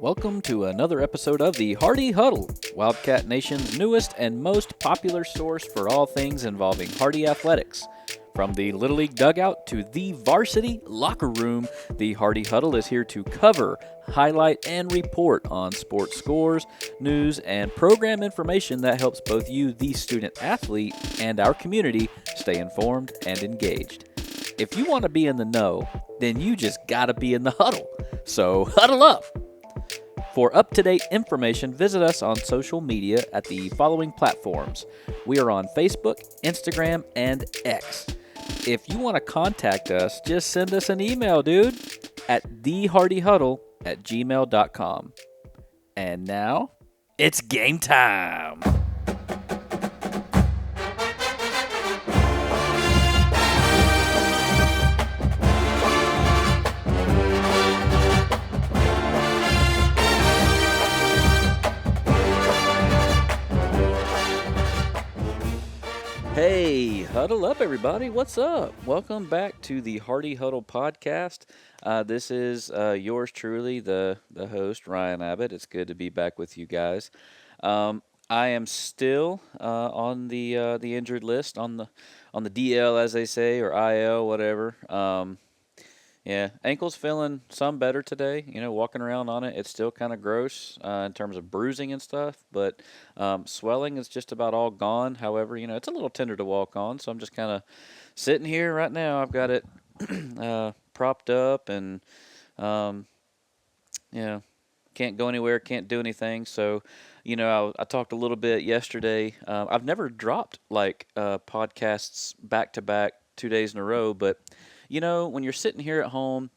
Welcome to another episode of the Hardy Huddle, Wildcat Nation's newest and most popular source for all things involving Hardy athletics. From the Little League dugout to the varsity locker room, the Hardy Huddle is here to cover, highlight, and report on sports scores, news, and program information that helps both you, the student athlete, and our community stay informed and engaged. If you want to be in the know, then you just gotta be in the huddle. So huddle up! For up-to-date information, visit us on social media at the following platforms. We are on Facebook, Instagram, and X. If you want to contact us, just send us an email, dude, at thehardyhuddle@gmail.com. And now, it's game time! Hey, huddle up, everybody. What's up? Welcome back to the Hardy Huddle podcast. This is yours truly, the host, Ryan Abbott. It's good to be back with you guys. I am still on the injured list, on the DL, as they say, or IL, whatever. Yeah, ankle's feeling some better today. You know, walking around on it, it's still kind of gross in terms of bruising and stuff, but swelling is just about all gone. However, you know, it's a little tender to walk on, so I'm just kind of sitting here right now. I've got it propped up and, you know, can't go anywhere, can't do anything. So, you know, I talked a little bit yesterday. I've never dropped like podcasts back to back 2 days in a row, but you know, when you're sitting here at home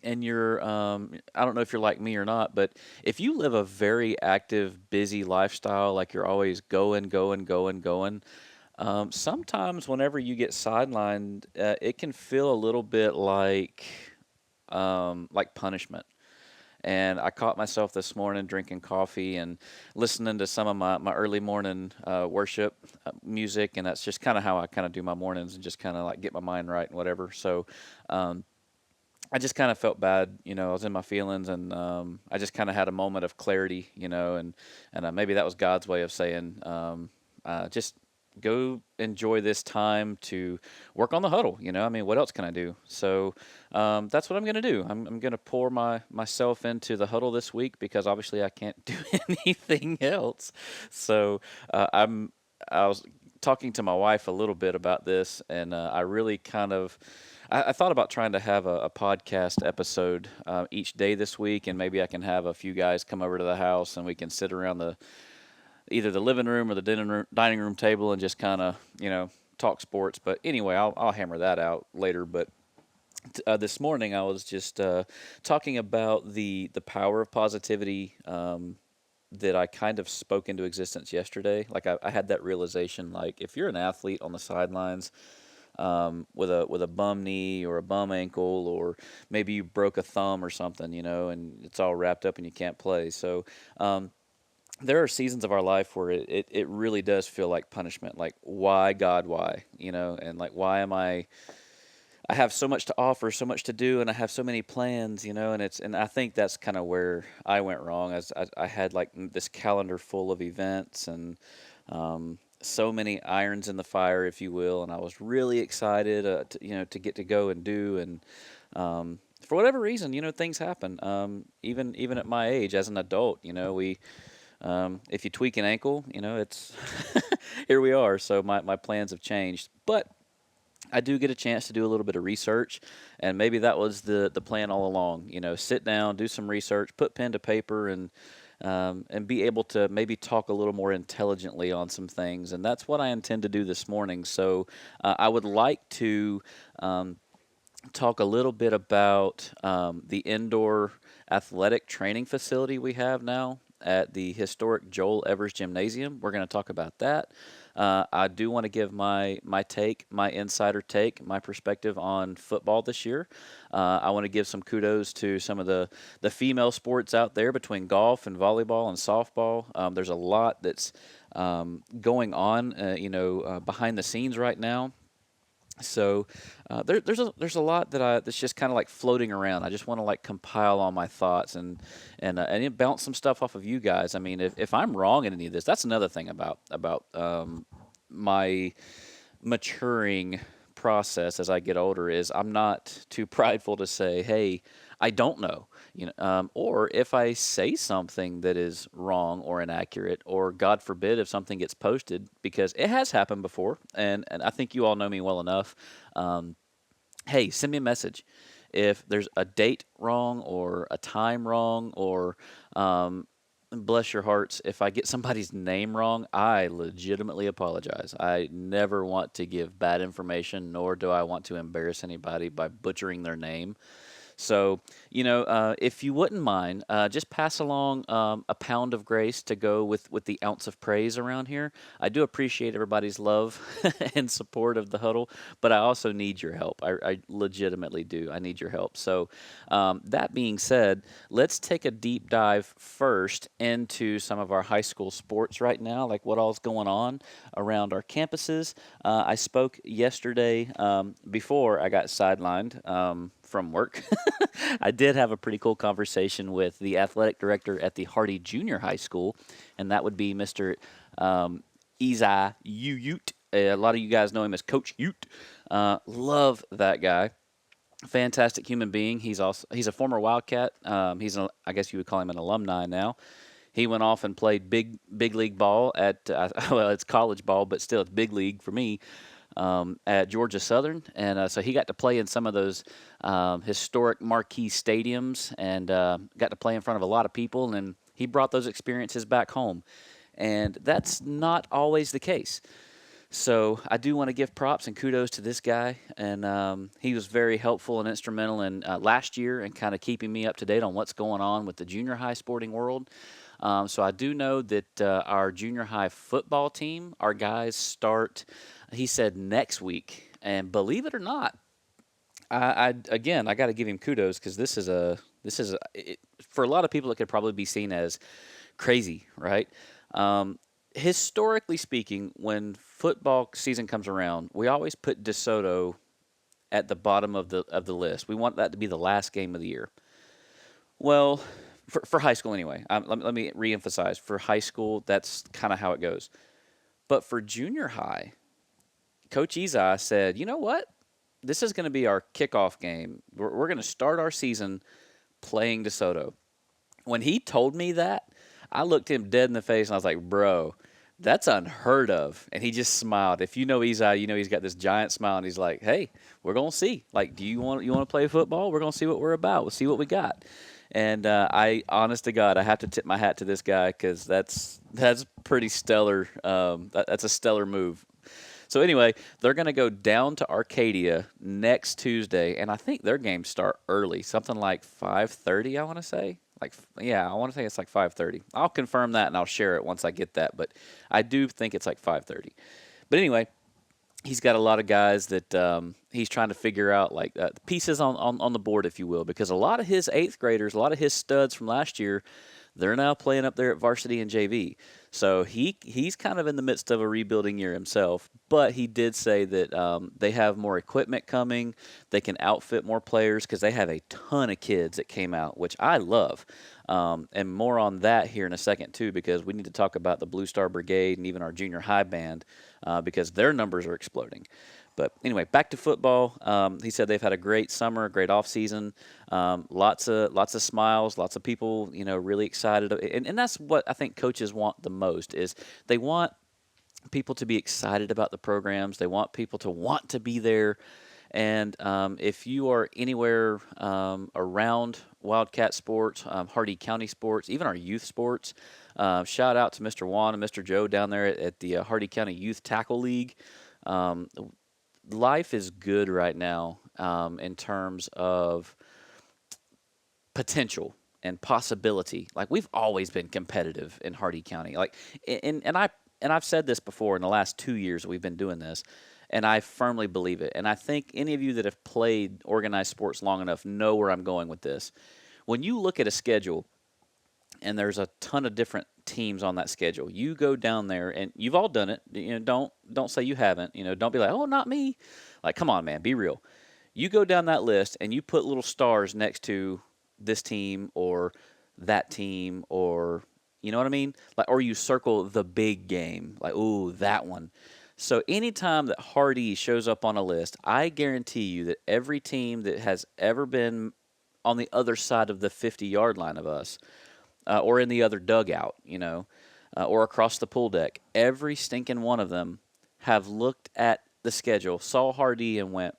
and you're, I don't know if you're like me or not, but if you live a very active, busy lifestyle, like you're always going, sometimes whenever you get sidelined, it can feel a little bit like punishment. And I caught myself this morning drinking coffee and listening to some of my early morning worship music, and that's just kind of how I kind of do my mornings and just kind of like get my mind right and whatever. So I just kind of felt bad, you know, I was in my feelings, and I just kind of had a moment of clarity, you know, and maybe that was God's way of saying just go enjoy this time to work on the huddle. You know, I mean, what else can I do? So that's what I'm going to do. I'm going to pour myself into the huddle this week because obviously I can't do anything else. So I was talking to my wife a little bit about this, and I really kind of I thought about trying to have a podcast episode each day this week, and maybe I can have a few guys come over to the house and we can sit around either the living room or the dining room table and just kind of, you know, talk sports. But anyway, I'll hammer that out later. But this morning I was just talking about the power of positivity that I kind of spoke into existence yesterday. Like I had that realization, like if you're an athlete on the sidelines with a bum knee or a bum ankle, or maybe you broke a thumb or something, you know, and it's all wrapped up and you can't play. So there are seasons of our life where it really does feel like punishment. Like, why, God, why? You know, and like, why am I have so much to offer, so much to do, and I have so many plans, you know, and I think that's kind of where I went wrong. As I had like this calendar full of events and so many irons in the fire, if you will, and I was really excited, to get to go and do, and for whatever reason, you know, things happen. Even at my age, as an adult, you know, if you tweak an ankle, you know, it's here we are. So my plans have changed, but I do get a chance to do a little bit of research, and maybe that was the plan all along. You know, sit down, do some research, put pen to paper, and be able to maybe talk a little more intelligently on some things. And that's what I intend to do this morning. So I would like to talk a little bit about the indoor athletic training facility we have now at the historic Joel Evers Gymnasium. We're going to talk about that. I do want to give my insider take, my perspective on football this year. I want to give some kudos to some of the female sports out there between golf and volleyball and softball. There's a lot that's going on, behind the scenes right now. So there's a lot that's just kind of like floating around. I just want to like compile all my thoughts and bounce some stuff off of you guys. I mean, if I'm wrong in any of this, that's another thing about my maturing process as I get older is I'm not too prideful to say, "Hey, I don't know," or if I say something that is wrong or inaccurate, or God forbid if something gets posted because it has happened before, and I think you all know me well enough. Um, hey, send me a message if there's a date wrong or a time wrong or um, bless your hearts, if I get somebody's name wrong, I legitimately apologize. I never want to give bad information, nor do I want to embarrass anybody by butchering their name. So, if you wouldn't mind, just pass along a pound of grace to go with the ounce of praise around here. I do appreciate everybody's love and support of the huddle, but I also need your help. I legitimately do. I need your help. So, that being said, let's take a deep dive first into some of our high school sports right now, like what all's going on around our campuses. I spoke yesterday before I got sidelined from work. I did have a pretty cool conversation with the athletic director at the Hardy Junior High School, and that would be Mr. Um, Izai Ute. A lot of you guys know him as Coach Ute. Love that guy. Fantastic human being. He's a former Wildcat. I guess you would call him an alumni now. He went off and played big league ball at well, it's college ball, but still it's big league for me at Georgia Southern, and so he got to play in some of those historic marquee stadiums, and got to play in front of a lot of people, and he brought those experiences back home, and that's not always the case. So I do want to give props and kudos to this guy, and he was very helpful and instrumental in last year and kind of keeping me up to date on what's going on with the junior high sporting world. So I do know that our junior high football team, our guys start. He said next week, and believe it or not, I got to give him kudos because for a lot of people it could probably be seen as crazy, right? Um, Historically speaking, when football season comes around, we always put DeSoto at the bottom of the list. We want that to be the last game of the year. Well, for high school anyway. Let me reemphasize. For high school, that's kind of how it goes. But for junior high, Coach Izai said, you know what? This is going to be our kickoff game. We're going to start our season playing DeSoto. When he told me that, I looked him dead in the face and I was like, bro, that's unheard of. And he just smiled. If you know Izai, you know he's got this giant smile and he's like, hey, we're going to see. Like, do you want to play football? We're going to see what we're about. We'll see what we got. And honest to God, I have to tip my hat to this guy because that's pretty stellar. That's a stellar move. So anyway, they're going to go down to Arcadia next Tuesday, and I think their games start early, something like 5:30. I want to say, yeah, I want to say it's like 5:30. I'll confirm that and I'll share it once I get that, but I do think it's like 5:30. But anyway, he's got a lot of guys that he's trying to figure out, like pieces on the board, if you will, because a lot of his eighth graders, a lot of his studs from last year, they're now playing up there at varsity and JV. So he's kind of in the midst of a rebuilding year himself, but he did say that they have more equipment coming. They can outfit more players because they have a ton of kids that came out, which I love. And more on that here in a second, too, because we need to talk about the Blue Star Brigade and even our junior high band because their numbers are exploding. But anyway, back to football. He said they've had a great summer, a great off season, lots of smiles, lots of people, really excited, and that's what I think coaches want the most is they want people to be excited about the programs. They want people to want to be there. And if you are anywhere around Wildcat sports, Hardy County sports, even our youth sports, shout out to Mr. Juan and Mr. Joe down there at the Hardy County Youth Tackle League. Um, Life is good right now in terms of potential and possibility. Like we've always been competitive in Hardy County. Like and I've said this before in the last 2 years that we've been doing this, and I firmly believe it. And I think any of you that have played organized sports long enough know where I'm going with this. When you look at a schedule and there's a ton of different teams on that schedule. You go down there, and you've all done it. Don't say you haven't. Don't be like, oh, not me. Like, come on, man, be real. You go down that list and you put little stars next to this team or that team, or you know what I mean? Like, or you circle the big game, like, ooh, that one. So anytime that Hardy shows up on a list, I guarantee you that every team that has ever been on the other side of the 50-yard line of us, or in the other dugout, or across the pool deck, every stinking one of them have looked at the schedule, saw Hardy, and went,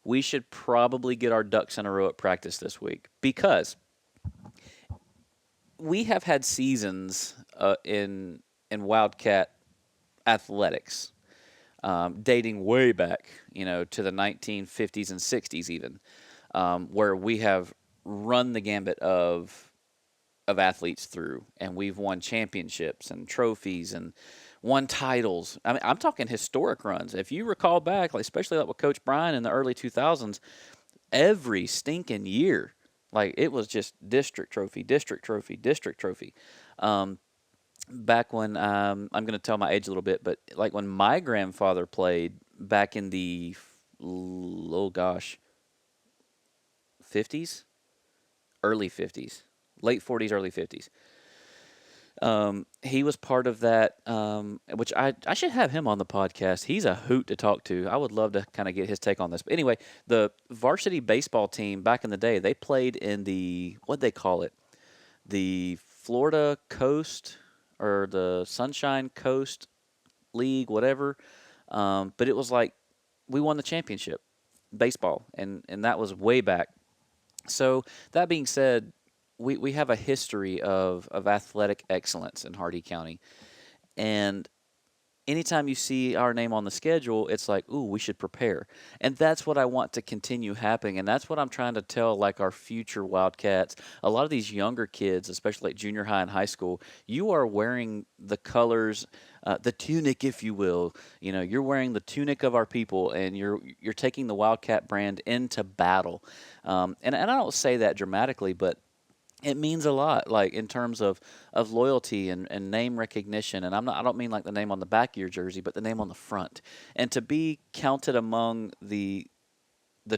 we should probably get our ducks in a row at practice this week, because we have had seasons in Wildcat athletics, dating way back, to the 1950s and 60s even, where we have run the gambit of athletes through, and we've won championships and trophies and won titles. I mean, I'm talking historic runs. If you recall back, like especially like with Coach Brian in the early 2000s, every stinking year, like it was just district trophy, district trophy, district trophy. Um, Back when I'm going to tell my age a little bit, but like when my grandfather played back in the oh gosh, 50s, early 50s, late 40s, early 50s. He was part of that, which I should have him on the podcast. He's a hoot to talk to. I would love to kind of get his take on this. But anyway, the varsity baseball team back in the day, they played in the, what they call it, the Florida Coast or the Sunshine Coast League, whatever. But it was like we won the championship baseball, and that was way back. So that being said, we have a history of athletic excellence in Hardy County. And anytime you see our name on the schedule, it's like, ooh, we should prepare. And that's what I want to continue happening. And that's what I'm trying to tell, like, our future Wildcats. A lot of these younger kids, especially like junior high and high school, you are wearing the colors, the tunic, if you will. You're wearing the tunic of our people, and you're taking the Wildcat brand into battle. And I don't say that dramatically, but it means a lot, like in terms of loyalty and name recognition. And I don't mean like the name on the back of your jersey, but the name on the front. And to be counted among the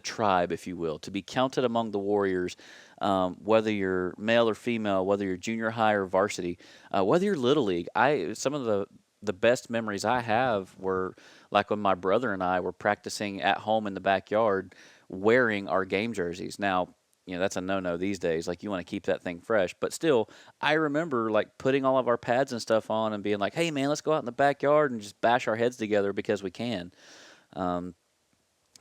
tribe, if you will, to be counted among the Warriors, whether you're male or female, whether you're junior high or varsity, whether you're little league. Some of the best memories I have were like when my brother and I were practicing at home in the backyard wearing our game jerseys. Now, that's a no-no these days. Like, you want to keep that thing fresh, but still, I remember like putting all of our pads and stuff on and being like, "Hey, man, let's go out in the backyard and just bash our heads together because we can." Um,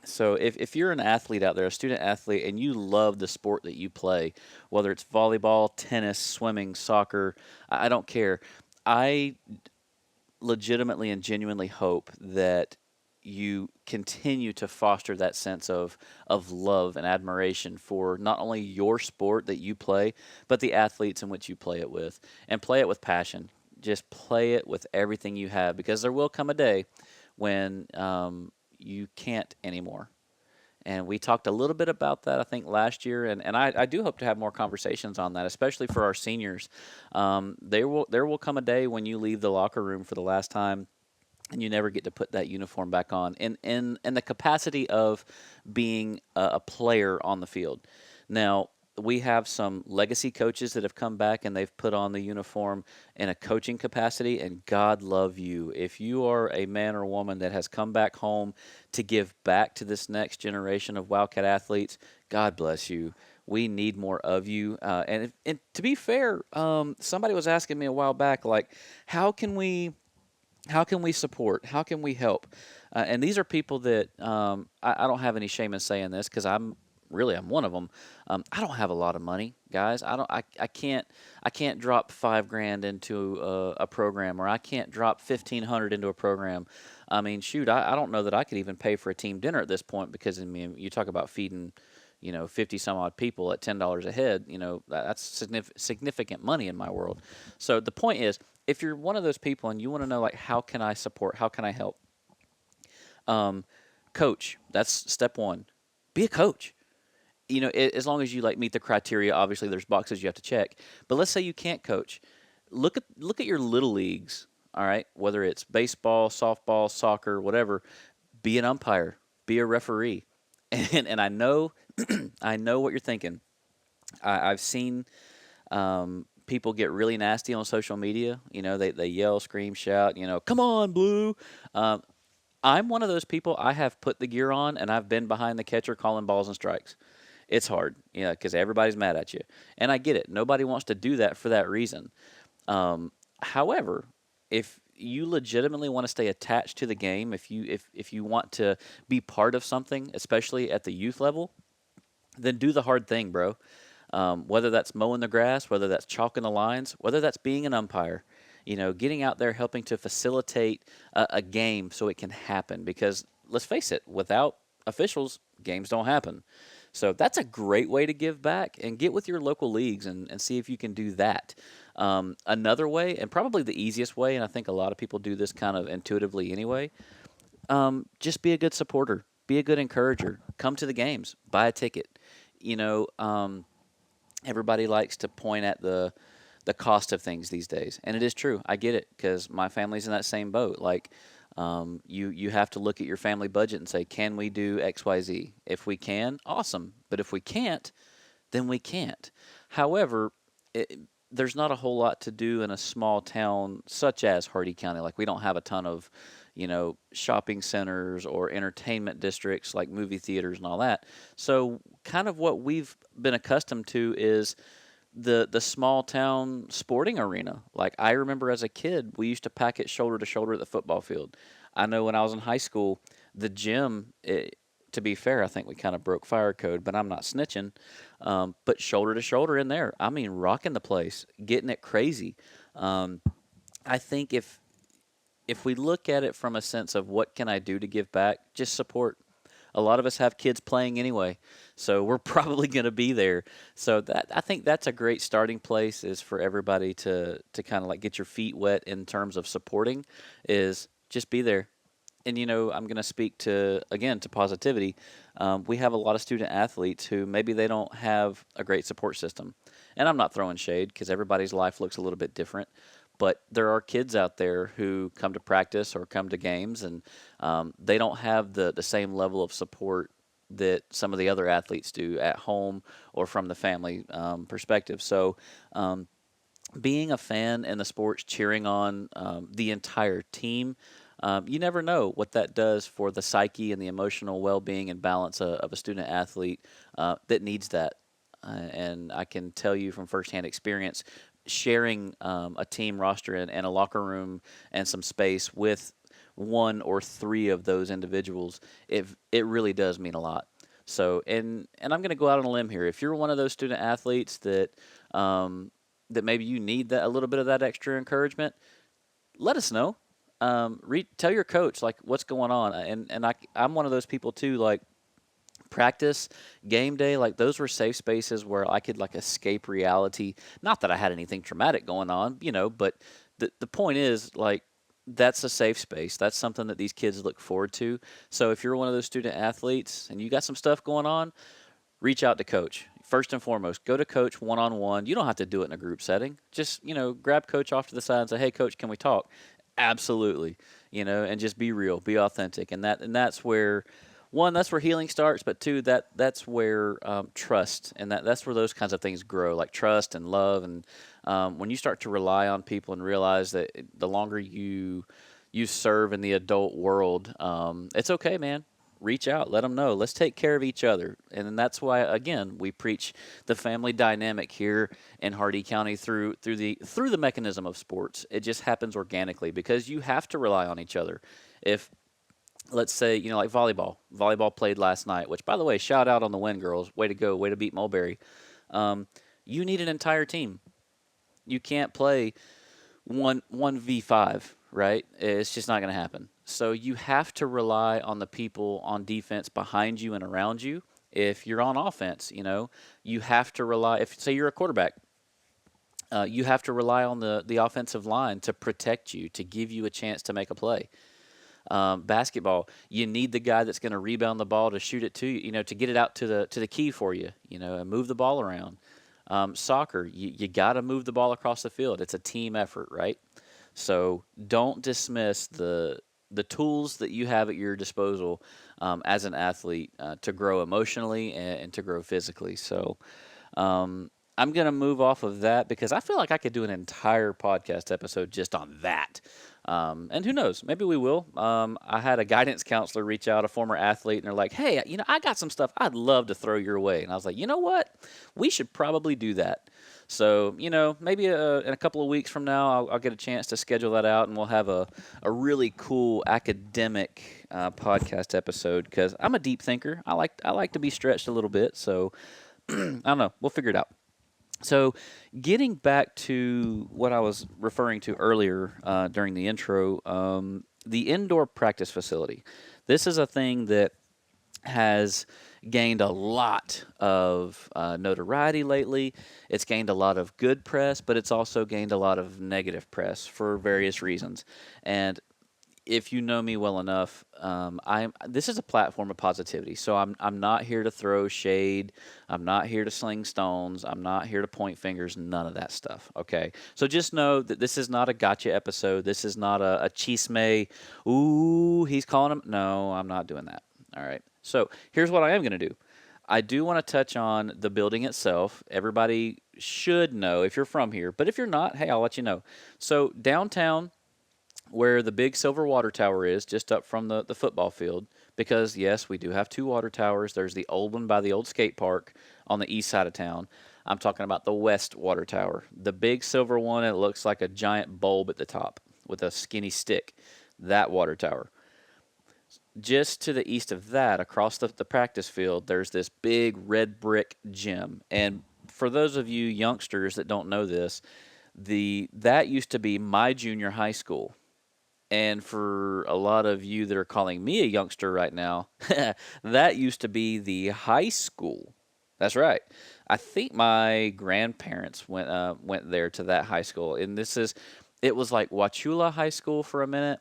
so if you're an athlete out there, a student athlete, and you love the sport that you play, whether it's volleyball, tennis, swimming, soccer, I don't care. I legitimately and genuinely hope that you continue to foster that sense of love and admiration for not only your sport that you play, but the athletes in which you play it with, and play it with passion. Just play it with everything you have, because there will come a day when you can't anymore. And we talked a little bit about that, I think, last year, and I do hope to have more conversations on that, especially for our seniors. There will come a day when you leave the locker room for the last time, and you never get to put that uniform back on in the capacity of being a player on the field. Now, we have some legacy coaches that have come back and they've put on the uniform in a coaching capacity, and God love you. If you are a man or woman that has come back home to give back to this next generation of Wildcat athletes, God bless you. We need more of you. And to be fair, somebody was asking me a while back, like, how can we support? How can we help? And these are people that I don't have any shame in saying this, because I'm one of them. I don't have a lot of money, guys. I can't drop $5,000 into a program, or I can't drop 1,500 into a program. I mean, shoot, I don't know that I could even pay for a team dinner at this point, because I mean, you talk about feeding 50 some odd people at $10 a head, that's significant money in my world. So the point is, if you're one of those people and you want to know, like, how can I support, how can I help? Coach, that's step one. Be a coach. As long as you like meet the criteria. Obviously there's boxes you have to check, but let's say you can't coach. look at your little leagues. All right, whether it's baseball, softball, soccer, whatever. Be an umpire, be a referee, and I know what you're thinking. I've seen people get really nasty on social media. They yell, scream, shout. Come on, blue. Um, I'm one of those people. I have put the gear on and I've been behind the catcher calling balls and strikes. It's hard, because everybody's mad at you, and I get it. Nobody wants to do that for that reason. However, if you legitimately want to stay attached to the game, if you want to be part of something, especially at the youth level, then do the hard thing, bro. Whether that's mowing the grass, whether that's chalking the lines, whether that's being an umpire, getting out there helping to facilitate a game so it can happen. Because let's face it, without officials, games don't happen. So that's a great way to give back, and get with your local leagues and see if you can do that. Another way, and probably the easiest way, and I think a lot of people do this kind of intuitively anyway, just be a good supporter, be a good encourager, come to the games, buy a ticket. You know, um, Everybody likes to point at the cost of things these days, and it is true. I get it because my family's in that same boat. Like, you have to look at your family budget and say, can we do X, Y, Z? If we can, awesome. But if we can't, then we can't. However, there's not a whole lot to do in a small town such as Hardy County. Like, we don't have a ton of, shopping centers or entertainment districts like movie theaters and all that. So, kind of what we've been accustomed to is the small town sporting arena. Like, I remember as a kid, we used to pack it shoulder to shoulder at the football field. I know when I was in high school, the gym. To be fair, I think we kind of broke fire code, but I'm not snitching. But shoulder to shoulder in there, I mean, rocking the place, getting it crazy. Um, I think if we look at it from a sense of what can I do to give back, just support. A lot of us have kids playing anyway, so we're probably going to be there. So that I think that's a great starting place is for everybody to kind of like get your feet wet in terms of supporting is just be there. And I'm going to speak to again to positivity. We have a lot of student athletes who maybe they don't have a great support system, and I'm not throwing shade because everybody's life looks a little bit different. But there are kids out there who come to practice or come to games, and they don't have the same level of support that some of the other athletes do at home or from the family perspective. So, being a fan in the sports, cheering on the entire team, you never know what that does for the psyche and the emotional well-being and balance of a student athlete that needs that. And I can tell you from firsthand experience, sharing a team roster and a locker room and some space with one or three of those individuals, it really does mean a lot. So, and I'm going to go out on a limb here. If you're one of those student athletes that maybe you need that a little bit of that extra encouragement, let us know. Tell your coach like what's going on, I'm one of those people too. Like practice, game day, like those were safe spaces where I could like escape reality. Not that I had anything traumatic going on, but the point is like that's a safe space. That's something that these kids look forward to. So if you're one of those student athletes and you got some stuff going on, reach out to coach. First and foremost, go to coach one on one. You don't have to do it in a group setting. Just, grab coach off to the side and say, "Hey coach, can we talk?" Absolutely. And just be real, be authentic. And that's where one, that's where healing starts, but two, that's where trust and that's where those kinds of things grow, like trust and love. And when you start to rely on people and realize that the longer you serve in the adult world, it's okay, man. Reach out, let them know. Let's take care of each other, and then that's why again we preach the family dynamic here in Hardee County through the mechanism of sports. It just happens organically because you have to rely on each other. If let's say like volleyball played last night, which by the way, shout out on the win, girls, way to go, way to beat Mulberry. Um, you need an entire team. You can't play one v five, right? It's just not going to happen. So you have to rely on the people on defense behind you and around you. If you're on offense, you have to rely. If say you're a quarterback, you have to rely on the offensive line to protect you, to give you a chance to make a play. Basketball, you need the guy that's going to rebound the ball to shoot it to you, to get it out to the key for you, and move the ball around. Soccer, you got to move the ball across the field. It's a team effort, right? So don't dismiss the tools that you have at your disposal as an athlete to grow emotionally and to grow physically. So um, I'm going to move off of that because I feel like I could do an entire podcast episode just on that. And who knows? Maybe we will. I had a guidance counselor reach out, a former athlete, and they're like, "Hey, I got some stuff I'd love to throw your way." And I was like, "You know what? We should probably do that." So, maybe in a couple of weeks from now, I'll get a chance to schedule that out, and we'll have a really cool academic podcast episode because I'm a deep thinker. I like to be stretched a little bit. So I don't know. We'll figure it out. So, getting back to what I was referring to earlier during the intro, the indoor practice facility. This is a thing that has gained a lot of notoriety lately. It's gained a lot of good press, but it's also gained a lot of negative press for various reasons. And if you know me well enough, I'm this is a platform of positivity. So I'm not here to throw shade. I'm not here to sling stones. I'm not here to point fingers. None of that stuff. Okay. So just know that this is not a gotcha episode. This is not a chisme. Ooh, he's calling him. No, I'm not doing that. All right. So here's what I am going to do. I do want to touch on the building itself. Everybody should know if you're from here, but if you're not, hey, I'll let you know. So downtown where the big silver water tower is, just up from the football field, because yes, we do have two water towers. There's the old one by the old skate park on the east side of town. I'm talking about the west water tower. The big silver one, it looks like a giant bulb at the top with a skinny stick. That water tower. Just to the east of that, across the practice field, there's this big red brick gym. And for those of you youngsters that don't know this, that used to be my junior high school. And for a lot of you that are calling me a youngster right now, that used to be the high school. That's right. I think my grandparents went there to that high school, and it was like Wachula High School for a minute,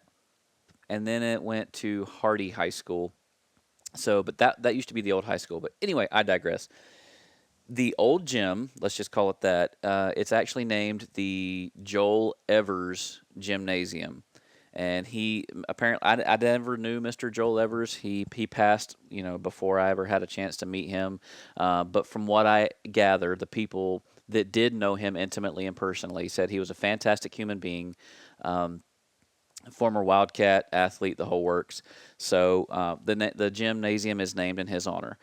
and then it went to Hardy High School. So, but that used to be the old high school. But anyway, I digress. The old gym, let's just call it that. It's actually named the Joel Evers Gymnasium, and he apparently I never knew Mr. Joel Evers. He passed, before I ever had a chance to meet him. But from what I gather, the people that did know him intimately and personally said he was a fantastic human being, former Wildcat athlete, the whole works. So the gymnasium is named in his honor,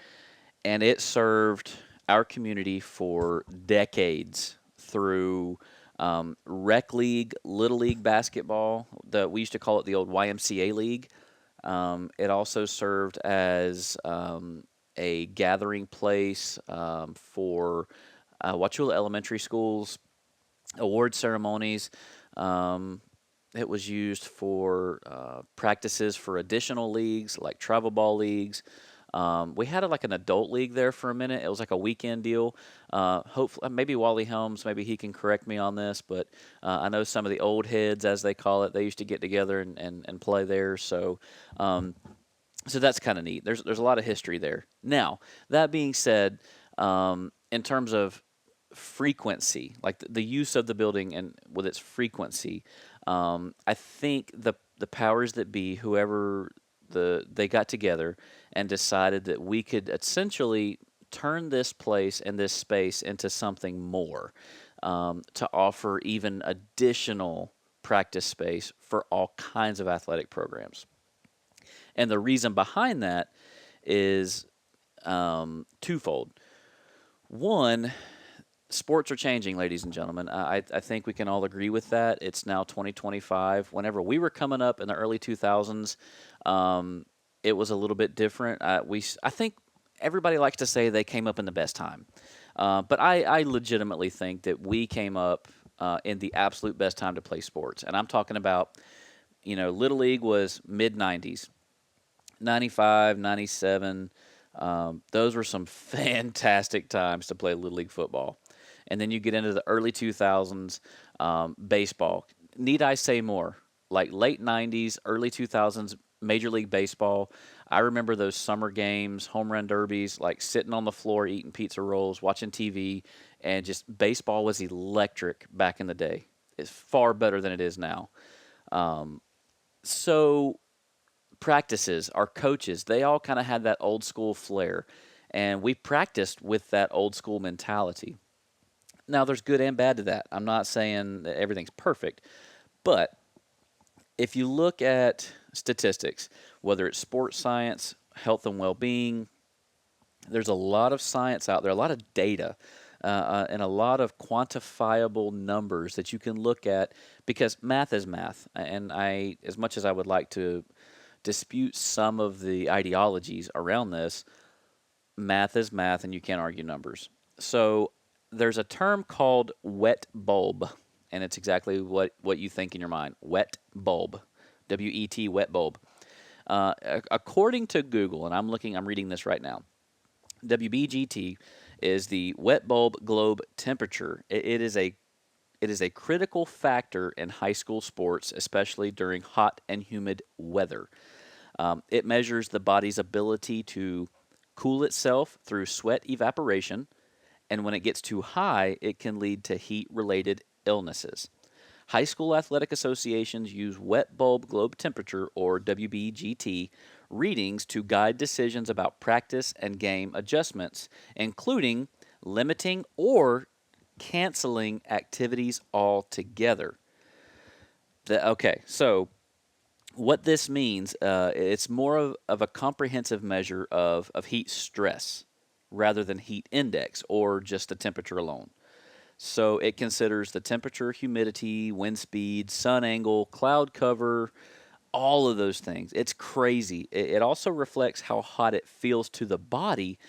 and it served our community for decades through rec league, little league basketball. We used to call it the old YMCA league. It also served as a gathering place for Wachula Elementary School's award ceremonies. Um, it was used for practices for additional leagues like travel ball leagues. We had like an adult league there for a minute. It was like a weekend deal. Hopefully, maybe Wally Helms, maybe he can correct me on this, but I know some of the old heads, as they call it, they used to get together and play there. So that's kind of neat. There's a lot of history there. Now that being said, in terms of frequency, like the use of the building and with its frequency, I think the powers that be, whoever they got together and decided that we could essentially turn this place and this space into something more, to offer even additional practice space for all kinds of athletic programs. And the reason behind that is twofold. One, sports are changing, ladies and gentlemen. I think we can all agree with that. It's now 2025. Whenever we were coming up in the early 2000s, it was a little bit different. I think everybody likes to say they came up in the best time, but I legitimately think that we came up in the absolute best time to play sports. And I'm talking about, Little League was mid 90s, 95, 97. Those were some fantastic times to play Little League football. And then you get into the early 2000s, baseball. Need I say more? Like late 90s, early 2000s, Major League Baseball. I remember those summer games, home run derbies, like sitting on the floor eating pizza rolls, watching TV, and just baseball was electric back in the day. It's far better than it is now. So practices, our coaches, they all kind of had that old school flair, and we practiced with that old school mentality. Now, there's good and bad to that. I'm not saying that everything's perfect, but if you look at statistics, whether it's sports science, health and well being, there's a lot of science out there, a lot of data, and a lot of quantifiable numbers that you can look at because math is math. And as much as I would like to dispute some of the ideologies around this, math is math and you can't argue numbers. So there's a term called wet bulb, and it's exactly what you think in your mind, wet bulb, WET, wet bulb. According to Google, and I'm reading this right now, WBGT is the wet bulb globe temperature. It is a critical factor in high school sports, especially during hot and humid weather. It measures the body's ability to cool itself through sweat evaporation, and when it gets too high, it can lead to heat related illnesses. High school athletic associations use wet bulb globe temperature, or WBGT, readings to guide decisions about practice and game adjustments, including limiting or canceling activities altogether. Okay, so what this means, it's more of a comprehensive measure of heat stress rather than heat index or just the temperature alone. So it considers the temperature, humidity, wind speed, sun angle, cloud cover, all of those things. It's crazy. It also reflects how hot it feels to the body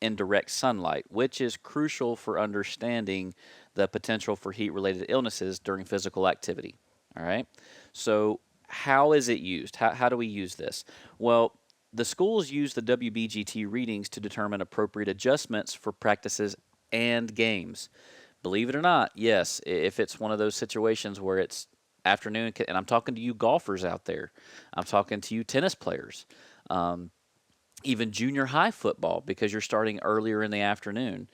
in direct sunlight, which is crucial for understanding the potential for heat related illnesses during physical activity. All right. So, how is it used? How do we use this? Well, the schools use the WBGT readings to determine appropriate adjustments for practices and games. Believe it or not, yes, if it's one of those situations where it's afternoon, and I'm talking to you golfers out there, I'm talking to you tennis players, even junior high football, because you're starting earlier in the afternoon.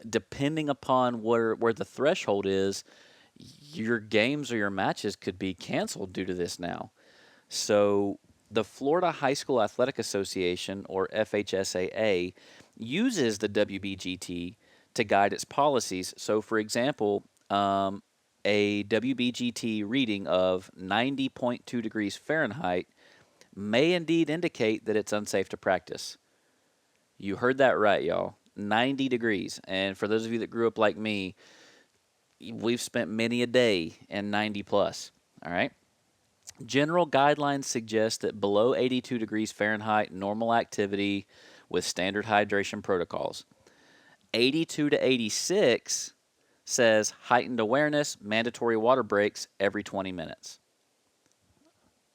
Depending upon where the threshold is, your games or your matches could be canceled due to this now. So the Florida High School Athletic Association, or FHSAA, uses the WBGT to guide its policies. So, for example, a WBGT reading of 90.2 degrees Fahrenheit may indeed indicate that it's unsafe to practice. You heard that right, y'all. 90 degrees. And for those of you that grew up like me, we've spent many a day in 90 plus. All right. General guidelines suggest that below 82 degrees Fahrenheit, normal activity with standard hydration protocols. 82 to 86 says heightened awareness, mandatory water breaks every 20 minutes.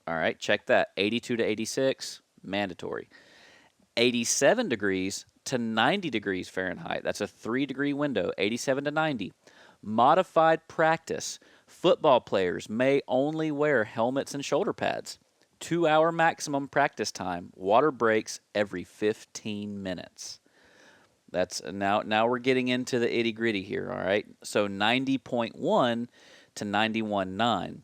All right, check that. 82 to 86, mandatory. 87 degrees to 90 degrees Fahrenheit. That's a 3-degree window, 87 to 90. Modified practice. Football players may only wear helmets and shoulder pads. 2-hour maximum practice time. Water breaks every 15 minutes. That's now we're getting into the itty gritty here, all right? So 90.1 to 91.9.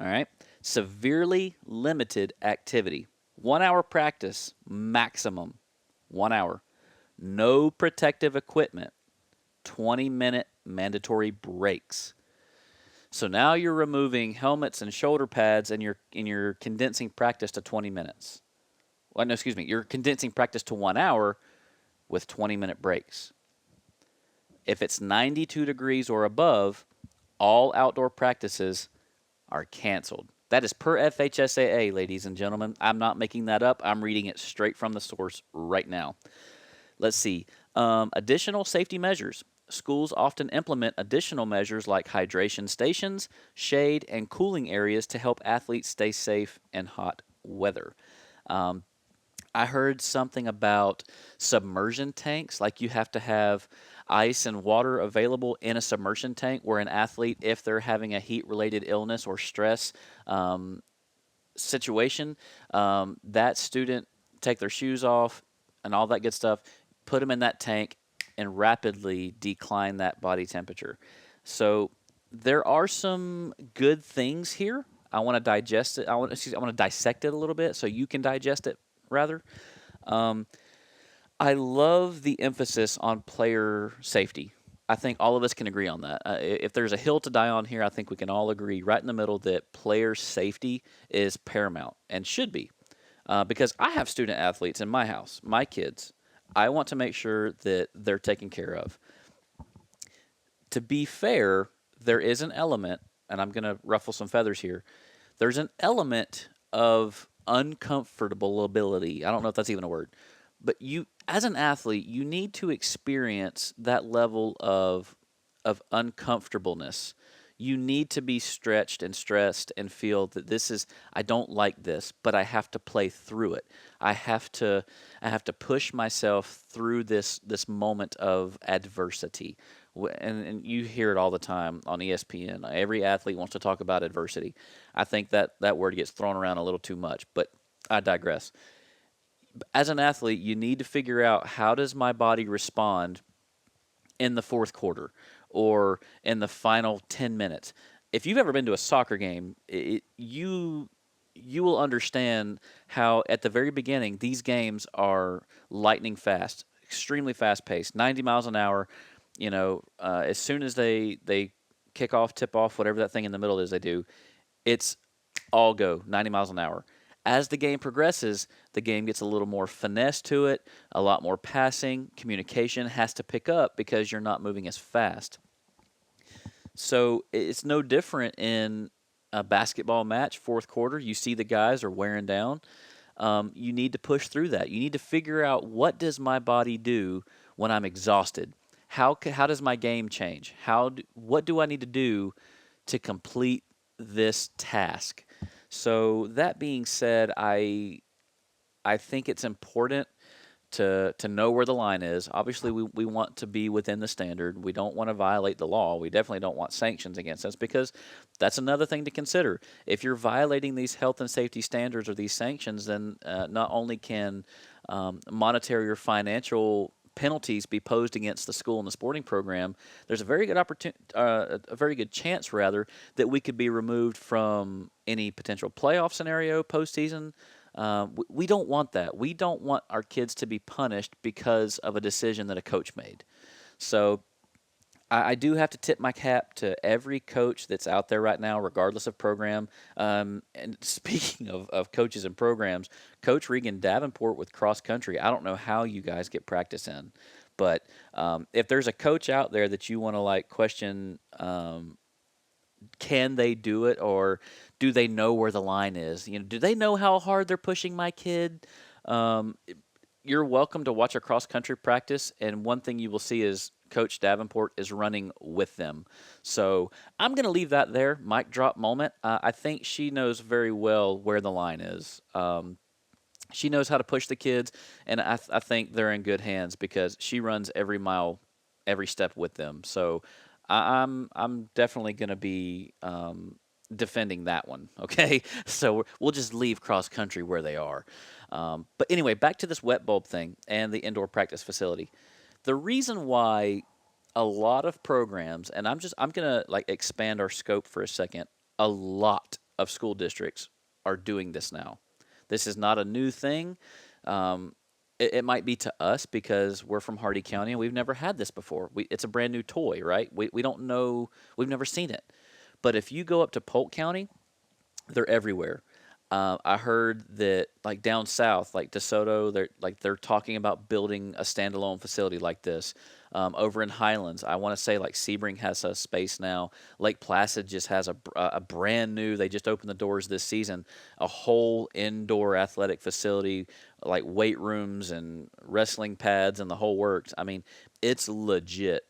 All right? Severely limited activity. 1 hour practice maximum. 1 hour. No protective equipment. 20-minute mandatory breaks. So now you're removing helmets and shoulder pads, and you're condensing practice to 20 minutes. Well, no, excuse me. You're condensing practice to 1 hour with 20-minute breaks. If it's 92 degrees or above, all outdoor practices are canceled. That is per FHSAA, ladies and gentlemen. I'm not making that up. I'm reading it straight from the source right now. Let's see. Additional safety measures. Schools often implement additional measures like hydration stations, shade, and cooling areas to help athletes stay safe in hot weather. I heard something about submersion tanks, like you have to have ice and water available in a submersion tank where an athlete, if they're having a heat related illness or stress, situation, that student take their shoes off and all that good stuff, put them in that tank, and rapidly decline that body temperature. So there are some good things here. I want to digest it. I want to dissect it a little bit so you can digest it rather. Um, I love the emphasis on player safety. I think all of us can agree on that. If there's a hill to die on here, I think we can all agree right in the middle that player safety is paramount and should be. Because I have student athletes in my house, my kids. I want to make sure that they're taken care of. To be fair, there is an element, and I'm going to ruffle some feathers here. There's an element of uncomfortability. I don't know if that's even a word, but you, as an athlete, you need to experience that level of uncomfortableness. You need to be stretched and stressed and feel that this is, I don't like this, but I have to play through it. I have to I have to push myself through this moment of adversity. And you hear it all the time on ESPN. Every athlete wants to talk about adversity. I think that word gets thrown around a little too much, but I digress. As an athlete, you need to figure out, how does my body respond in the fourth quarter or in the final 10 minutes. If you've ever been to a soccer game, you will understand how at the very beginning these games are lightning fast, extremely fast paced, 90 miles an hour. As soon as they kick off, tip off, whatever that thing in the middle is they do, it's all go 90 miles an hour. As the game progresses, the game gets a little more finesse to it, a lot more passing. Communication has to pick up because you're not moving as fast. So it's no different in a basketball match, fourth quarter. You see the guys are wearing down. You need to push through that. You need to figure out, what does my body do when I'm exhausted? How does my game change? What do I need to do to complete this task? So that being said, I think it's important to know where the line is. Obviously, we want to be within the standard. We don't want to violate the law. We definitely don't want sanctions against us, because that's another thing to consider. If you're violating these health and safety standards or these sanctions, then not only can monetary or financial penalties be posed against the school and the sporting program, there's a very good a very good chance rather that we could be removed from any potential playoff scenario postseason. We don't want that. We don't want our kids to be punished because of a decision that a coach made. So I do have to tip my cap to every coach that's out there right now, regardless of program. And speaking of coaches and programs, Coach Regan Davenport with cross country, I don't know how you guys get practice in, but if there's a coach out there that you want to like question, can they do it, or do they know where the line is? Do they know how hard they're pushing my kid? Um, you're welcome to watch a cross country practice, and one thing you will see is Coach Davenport is running with them. So I'm going to leave that there. Mic drop moment. I think she knows very well where the line is. She knows how to push the kids, and I think they're in good hands because she runs every mile, every step with them. So I'm definitely going to be defending that one. Okay, so we'll just leave cross country where they are. But anyway, back to this wet bulb thing and the indoor practice facility. The reason why a lot of programs, and I'm gonna like expand our scope for a second. A lot of school districts are doing this now. This is not a new thing. It might be to us because we're from Hardy County and we've never had this before. It's a brand new toy, right? We don't know, we've never seen it. But if you go up to Polk County, they're everywhere. I heard that like down south, like DeSoto, they're talking about building a standalone facility like this. Over in Highlands, I want to say like Sebring has a space now. Lake Placid just has a brand new. They just opened the doors this season. A whole indoor athletic facility, like weight rooms and wrestling pads and the whole works. I mean, it's legit.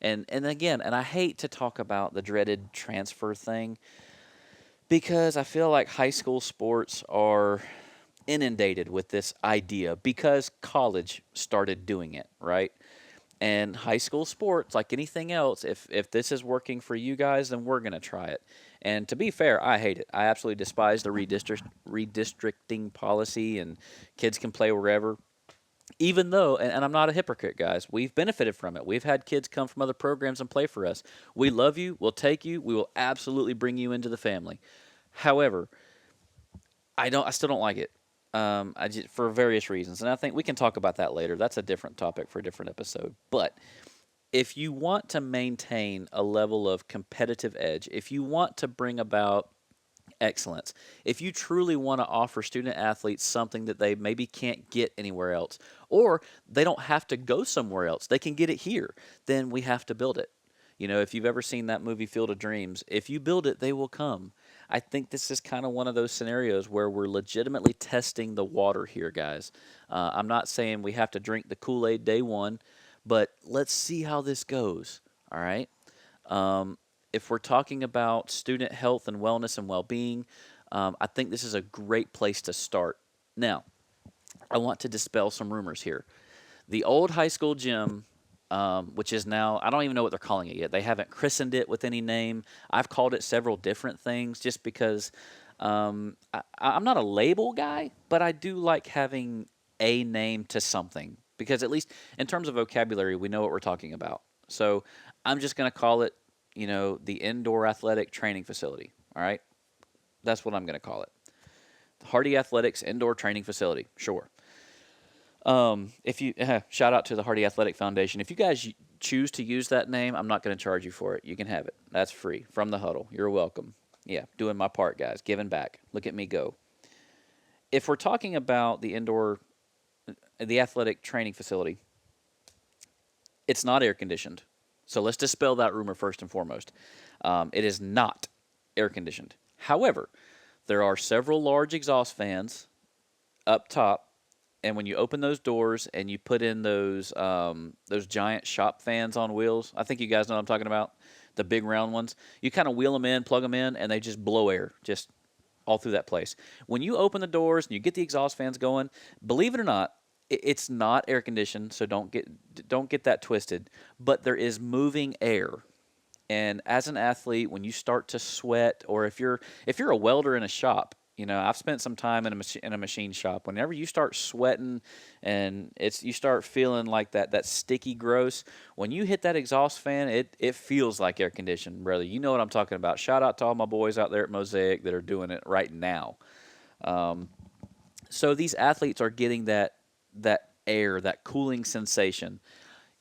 And again, and I hate to talk about the dreaded transfer thing, because I feel like high school sports are inundated with this idea because college started doing it, right? And high school sports, like anything else, if this is working for you guys, then we're gonna try it. And to be fair, I hate it. I absolutely despise the redistricting policy, and kids can play wherever. Even though, and I'm not a hypocrite, guys, we've benefited from it. We've had kids come from other programs and play for us. We love you. We'll take you. We will absolutely bring you into the family. However, I still don't like it. I just, for various reasons, and I think we can talk about that later. That's a different topic for a different episode. But if you want to maintain a level of competitive edge, if you want to bring about excellence, if you truly want to offer student athletes something that they maybe can't get anywhere else, or they don't have to go somewhere else, they can get it here, then we have to build it. If you've ever seen that movie Field of Dreams, if you build it, they will come. I think this is kind of one of those scenarios where we're legitimately testing the water here, guys. I'm not saying we have to drink the Kool-Aid day one, but let's see how this goes. All right. If we're talking about student health and wellness and well-being, I think this is a great place to start. Now, I want to dispel some rumors here. The old high school gym, which is now, I don't even know what they're calling it yet. They haven't christened it with any name. I've called it several different things just because I'm not a label guy, but I do like having a name to something because at least in terms of vocabulary, we know what we're talking about. So I'm just going to call it, the indoor athletic training facility. All right. That's what I'm going to call it. The Hardy Athletics Indoor Training Facility. Sure. If you shout out to the Hardy Athletic Foundation. If you guys choose to use that name, I'm not going to charge you for it. You can have it. That's free from the huddle. You're welcome. Yeah, doing my part, guys. Giving back. Look at me go. If we're talking about the athletic training facility, it's not air conditioned. So let's dispel that rumor first and foremost. It is not air conditioned. However, there are several large exhaust fans up top, and when you open those doors and you put in those giant shop fans on wheels, I think you guys know what I'm talking about, the big round ones. You kind of wheel them in, plug them in, and they just blow air just all through that place. When you open the doors and you get the exhaust fans going, believe it or not, it's not air conditioned, so don't get that twisted. But there is moving air, and as an athlete, when you start to sweat, or if you're a welder in a shop, I've spent some time in a machine shop. Whenever you start sweating and you start feeling like that sticky gross, when you hit that exhaust fan, it feels like air conditioned, brother. You know what I'm talking about. Shout out to all my boys out there at Mosaic that are doing it right now. So these athletes are getting that air, that cooling sensation.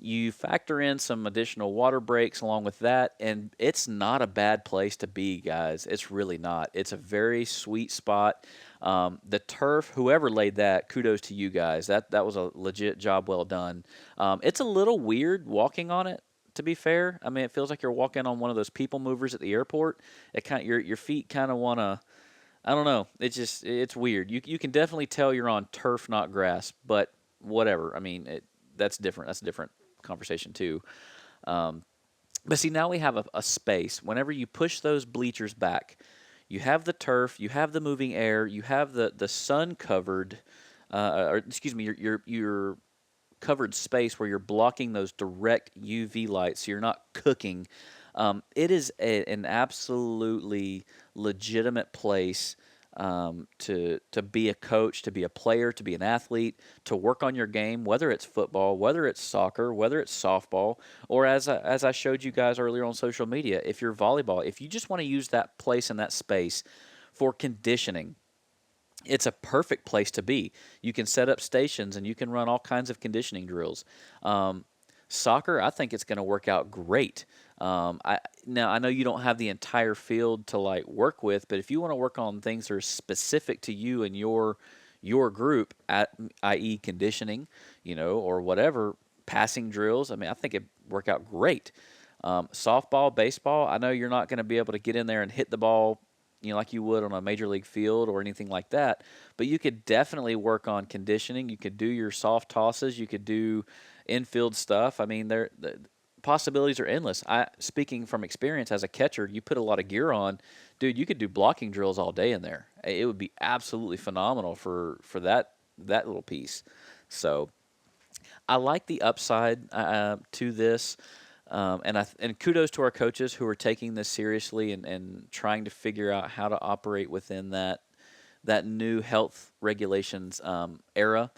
You factor in some additional water breaks along with that, and it's not a bad place to be, guys. It's really not. It's a very sweet spot. The turf, whoever laid that, kudos to you guys. That was a legit job well done. It's a little weird walking on it, to be fair. I mean, it feels like you're walking on one of those people movers at the airport. It kind of, your feet kind of want to. I don't know. It's weird. You can definitely tell you're on turf, not grass, but whatever. I mean, that's different. That's a different conversation too. Um, but see, now we have a space. Whenever you push those bleachers back, you have the turf, you have the moving air, you have the sun covered, or excuse me, your covered space where you're blocking those direct UV lights, so you're not cooking. It is an absolutely legitimate place to be a coach, to be a player, to be an athlete, to work on your game, whether it's football, whether it's soccer, whether it's softball, or as I showed you guys earlier on social media, if you're volleyball, if you just want to use that place and that space for conditioning, it's a perfect place to be. You can set up stations and you can run all kinds of conditioning drills. Soccer, I think it's going to work out great. Now I know you don't have the entire field to like work with, but if you want to work on things that are specific to you and your group, i.e., conditioning, or whatever, passing drills, I mean, I think it work out great. Softball, baseball, I know you're not going to be able to get in there and hit the ball, like you would on a major league field or anything like that. But you could definitely work on conditioning. You could do your soft tosses. You could do infield stuff. I mean, the possibilities are endless. Speaking from experience as a catcher, you put a lot of gear on, dude. You could do blocking drills all day in there. It would be absolutely phenomenal for that little piece. So I like the upside to this, and kudos to our coaches who are taking this seriously and trying to figure out how to operate within that new health regulations era.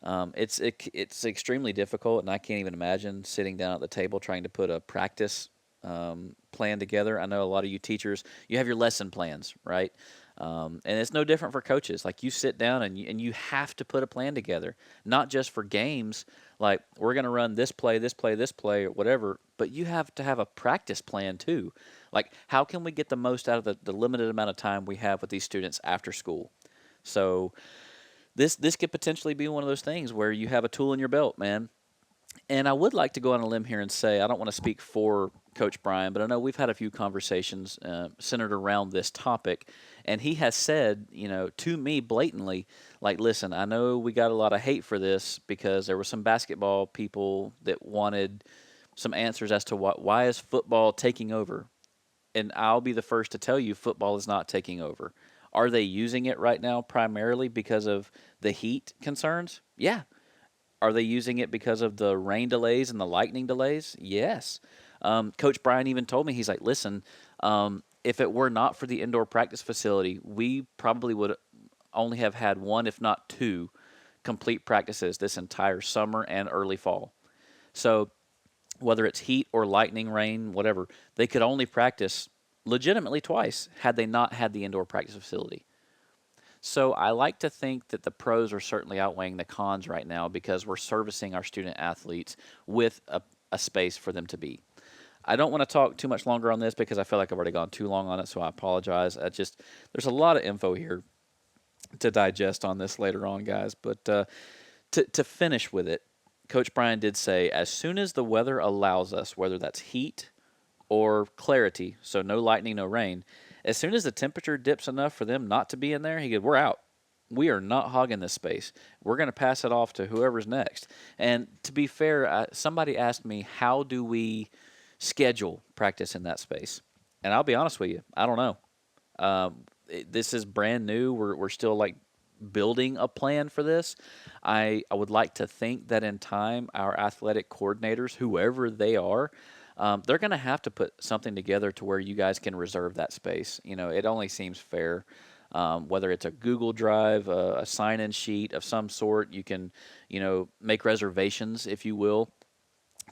It's extremely difficult, and I can't even imagine sitting down at the table trying to put a practice plan together. I know a lot of you teachers, you have your lesson plans, right? And it's no different for coaches. Like you sit down and you have to put a plan together, not just for games. Like we're going to run this play, this play, this play, or whatever. But you have to have a practice plan too. Like how can we get the most out of the limited amount of time we have with these students after school? So this could potentially be one of those things where you have a tool in your belt, man. And I would like to go on a limb here and say I don't want to speak for Coach Brian, but I know we've had a few conversations centered around this topic, and he has said, to me blatantly, like, listen, I know we got a lot of hate for this because there were some basketball people that wanted some answers as to why is football taking over, and I'll be the first to tell you football is not taking over. Are they using it right now primarily because of the heat concerns? Yeah. Are they using it because of the rain delays and the lightning delays? Yes. Coach Brian even told me, he's like, listen, if it were not for the indoor practice facility, we probably would only have had one, if not two, complete practices this entire summer and early fall. So whether it's heat or lightning, rain, whatever, they could only practice legitimately twice had they not had the indoor practice facility. So I like to think that the pros are certainly outweighing the cons right now because we're servicing our student athletes with a space for them to be. I don't want to talk too much longer on this because I feel like I've already gone too long on it, so I apologize. There's a lot of info here to digest on this later on, guys. But to finish with it, Coach Brian did say, as soon as the weather allows us, whether that's heat or clarity, so no lightning, no rain, as soon as the temperature dips enough for them not to be in there, he goes, we're out. We are not hogging this space. We're going to pass it off to whoever's next. And to be fair, somebody asked me, how do we schedule practice in that space? And I'll be honest with you, I don't know. This is brand new. We're still like building a plan for this. I would like to think that in time, our athletic coordinators, whoever they are, they're going to have to put something together to where you guys can reserve that space. It only seems fair. Whether it's a Google Drive, a sign-in sheet of some sort, you can, make reservations, if you will,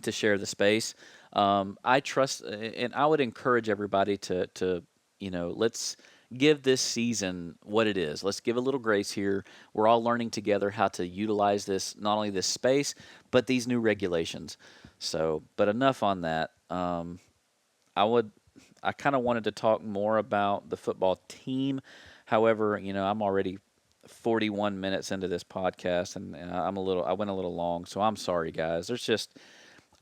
to share the space. I trust, and I would encourage everybody to let's give this season what it is. Let's give a little grace here. We're all learning together how to utilize this, not only this space, but these new regulations. So, but enough on that. I would, I kind of wanted to talk more about the football team. However, I'm already 41 minutes into this podcast, and I went a little long, so I'm sorry, guys.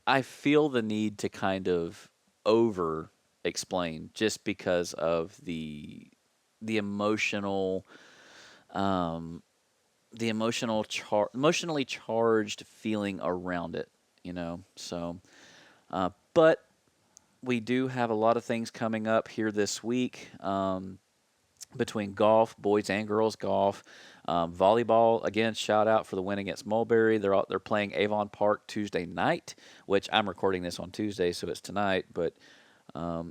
I feel the need to kind of over explain just because of the emotional, um, emotionally charged feeling around it, So, but we do have a lot of things coming up here this week. Between golf, boys and girls golf, volleyball. Again, shout out for the win against Mulberry. They're playing Avon Park Tuesday night, which I'm recording this on Tuesday, so it's tonight. But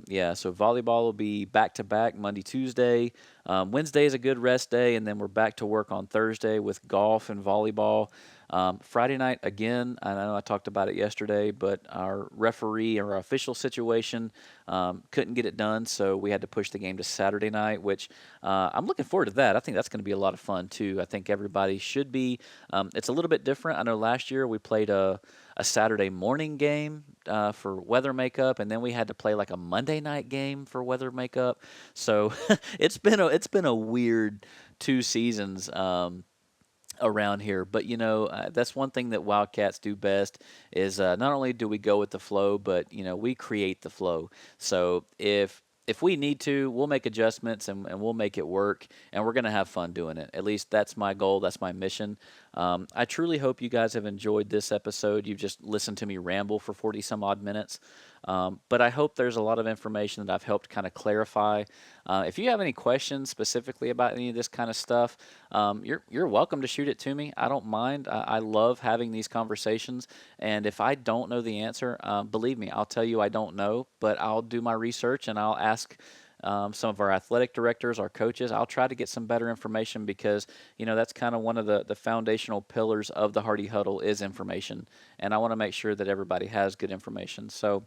yeah, so volleyball will be back to back Monday, Tuesday. Wednesday is a good rest day, and then we're back to work on Thursday with golf and volleyball. Friday night, again, I know I talked about it yesterday, but our referee or our official situation couldn't get it done, so we had to push the game to Saturday night, which I'm looking forward to that. I think that's going to be a lot of fun, too. I think everybody should be. It's a little bit different. I know last year we played a Saturday morning game for weather makeup, and then we had to play like a Monday night game for weather makeup. So it's been a weird 2 seasons around here. But that's one thing that Wildcats do best is not only do we go with the flow, but we create the flow. So if we need to, we'll make adjustments and we'll make it work, and we're going to have fun doing it. At least that's my goal. That's my mission. I truly hope you guys have enjoyed this episode. You've just listened to me ramble for 40 some odd minutes. But I hope there's a lot of information that I've helped kind of clarify. If you have any questions specifically about any of this kind of stuff, you're welcome to shoot it to me. I don't mind. I love having these conversations. And if I don't know the answer, believe me, I'll tell you I don't know. But I'll do my research and I'll ask some of our athletic directors, our coaches. I'll try to get some better information because that's kind of one of the foundational pillars of the Hardy Huddle is information, and I want to make sure that everybody has good information. So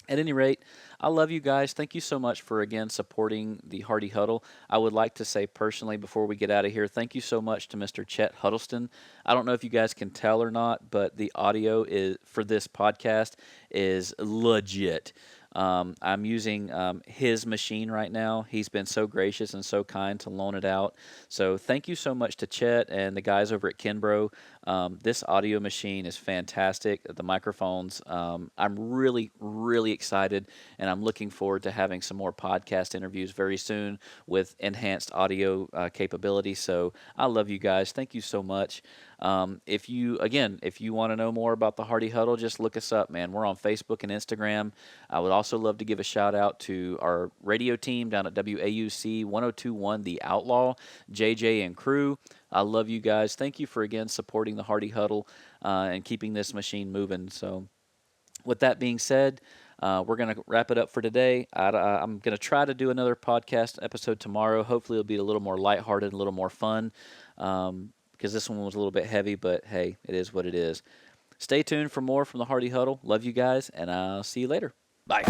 at any rate, I love you guys. Thank you so much for again supporting the Hardy Huddle. I would like to say personally before we get out of here, thank you so much to Mr. Chet Huddleston. I don't know if you guys can tell or not, but the audio is for this podcast is legit. I'm using his machine right now. He's been so gracious and so kind to loan it out. So thank you so much to Chet and the guys over at Kinbro. This audio machine is fantastic. The microphones, I'm really, really excited, and I'm looking forward to having some more podcast interviews very soon with enhanced audio capability. So I love you guys. Thank you so much. If you want to know more about the Hardy Huddle, just look us up, man. We're on Facebook and Instagram. I would also love to give a shout out to our radio team down at WAUC 1021 The Outlaw, JJ and crew. I love you guys. Thank you for again supporting the Hardy Huddle and keeping this machine moving. So, with that being said, we're going to wrap it up for today. I'm going to try to do another podcast episode tomorrow. Hopefully, it'll be a little more lighthearted, a little more fun, because this one was a little bit heavy, but hey, it is what it is. Stay tuned for more from the Hardy Huddle. Love you guys, and I'll see you later. Bye.